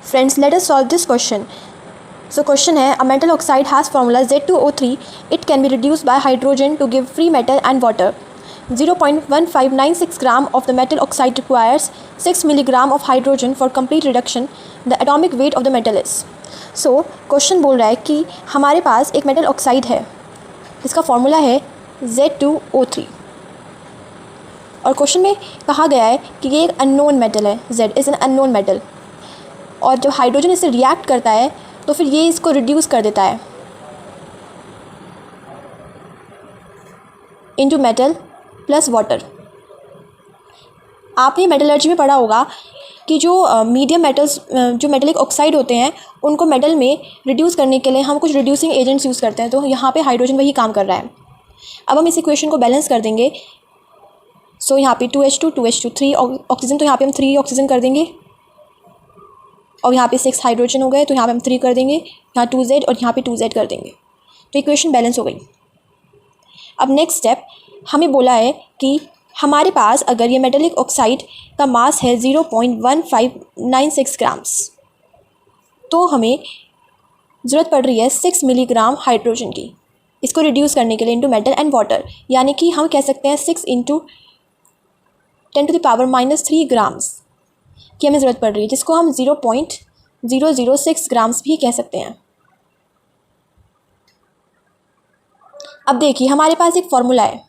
Friends, let us solve this question. So question है, a metal oxide has formula Z2O3. It can be reduced by hydrogen to give free metal and water. 0.1596 gram of the metal oxide requires 6 milligram of hydrogen for complete reduction. The atomic weight of the metal is. So question बोल रहा है कि हमारे पास एक metal oxide है जिसका formula है Z2O3 और क्वेश्चन में कहा गया है कि ये एक अननोन मेटल है, Z is an unknown metal, और जब हाइड्रोजन इससे रिएक्ट करता है तो फिर ये इसको रिड्यूस कर देता है इनटू मेटल प्लस वाटर। आपने मेटलर्जी में पढ़ा होगा कि जो मीडियम मेटल्स, जो मेटलिक ऑक्साइड होते हैं, उनको मेटल में रिड्यूस करने के लिए हम कुछ रिड्यूसिंग एजेंट्स यूज़ करते हैं। तो यहाँ पे हाइड्रोजन वही काम कर रहा है। अब हम इस इक्वेशन को बैलेंस कर देंगे। सो यहाँ पे 2H2 2H2 3 ऑक्सीजन, तो यहाँ पे हम 3 ऑक्सीजन कर देंगे, और यहाँ पे 6 हाइड्रोजन हो गए, तो यहाँ पे हम 3 कर देंगे, यहाँ 2Z और यहाँ पे 2Z कर देंगे, तो इक्वेशन बैलेंस हो गई। अब नेक्स्ट स्टेप, हमें बोला है कि हमारे पास अगर ये मेटलिक ऑक्साइड का मास है 0.1596 ग्राम्स, तो हमें ज़रूरत पड़ रही है 6 मिलीग्राम हाइड्रोजन की, इसको रिड्यूस करने के लिए इनटू मेटल एंड वाटर। यानी कि हम कह सकते हैं 6 × 10⁻³ ग्राम्स की हमें ज़रूरत पड़ रही है, जिसको हम 0.006 ग्राम्स भी कह सकते हैं। अब देखिए, हमारे पास एक फॉर्मूला है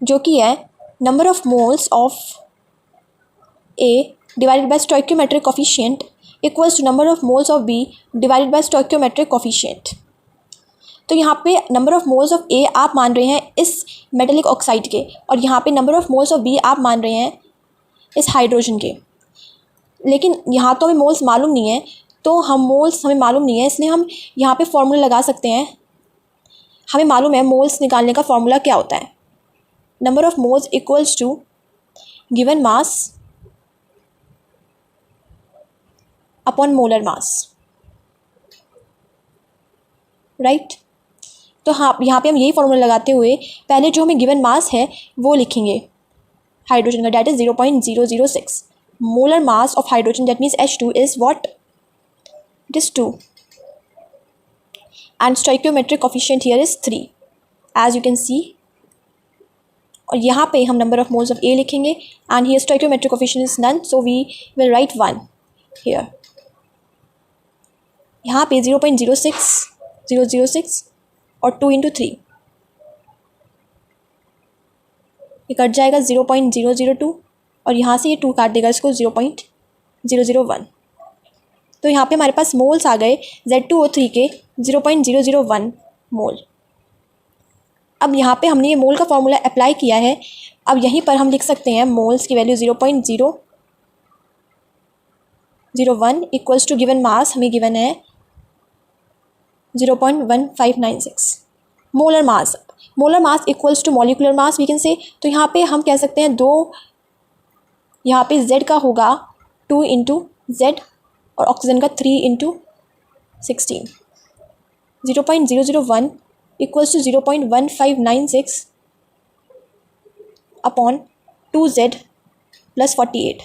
जो कि है number of moles of A divided by stoichiometric coefficient equals to number of moles of B divided by stoichiometric coefficient. तो यहाँ पे number of moles of A आप मान रहे हैं इस मेटलिक ऑक्साइड के, और यहाँ पे number of moles of B आप मान रहे हैं इस हाइड्रोजन के। लेकिन यहाँ तो हमें मोल्स मालूम नहीं है, तो हमें मालूम नहीं है, इसलिए हम यहाँ पे फॉर्मूला लगा सकते हैं। हमें मालूम है मोल्स निकालने का फॉर्मूला क्या होता है, number of moles equals to given mass upon molar mass, right. तो हाँ, यहाँ पे हम यही फॉर्मूला लगाते हुए पहले जो हमें गिवन मास है वो लिखेंगे हाइड्रोजन का, that is 0.006 molar mass of hydrogen, that means H2 is what, it is 2 and stoichiometric coefficient here is 3 as you can see. और यहाँ पे हम number of moles of A लिखेंगे and here stoichiometric coefficient is none, so we will write 1 here. यहाँ पे 0.006 और 2 × 3, ये cut जाएगा 0.002, और यहाँ से ये 2 काट देगा इसको 0.001। तो यहाँ पे हमारे पास मोल्स आ गए Z2O3 के 0.001 मोल। अब यहाँ पे हमने ये मोल का फॉर्मूला अप्लाई किया है। अब यहीं पर हम लिख सकते हैं मोल्स की value 0.001 equals to given mass, हमें गिवन है 0.1596 molar mass. Molar mass equals to molecular mass we can say. तो यहाँ पे हम कह सकते हैं 2, यहाँ पे Z का होगा 2 × Z और ऑक्सीजन का 3 × 16। 0.001 equals to 0.1596 upon 2Z plus 48।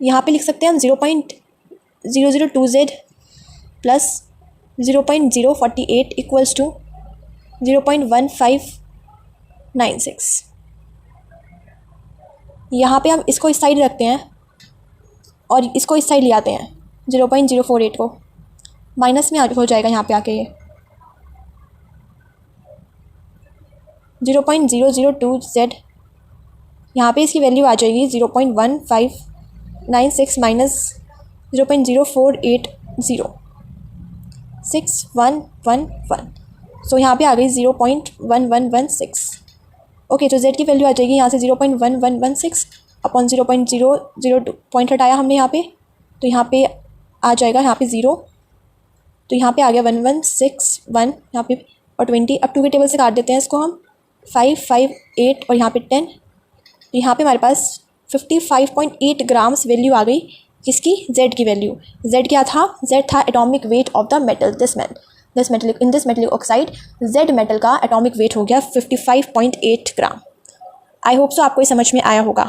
यहाँ पे लिख सकते हैं हम 0.002Z प्लस 0.048 इक्वल्स टू 0.1596। यहाँ पे हम इसको इस साइड रखते हैं और इसको इस साइड ले आते हैं, 0.048 को माइनस में हो जाएगा यहाँ पे आके ये 0.002Z, यहाँ पे इसकी वैल्यू आ जाएगी 0.1596 माइनस 0.0480 6111। सो यहाँ पे आ गई 0.1116। ओके, तो Z की वैल्यू आ जाएगी यहाँ से 0.1116 अपॉन 0.002 पॉइंट हटाया हमने यहाँ पे, तो यहाँ पे आ जाएगा यहाँ पे 0, तो यहाँ पे आ गया 1161 यहाँ पे और 20। अब 2 के टेबल से काट देते हैं इसको हम, 5 5 8 और यहाँ पे 10, तो यहाँ पे हमारे पास 55.8 ग्राम्स वैल्यू आ गई। किसकी? Z की वैल्यू। Z क्या था? Z था atomic weight of the metal, this metallic oxide. Z metal का एटॉमिक वेट हो गया 55.8 ग्राम। आई होप सो आपको ये समझ में आया होगा।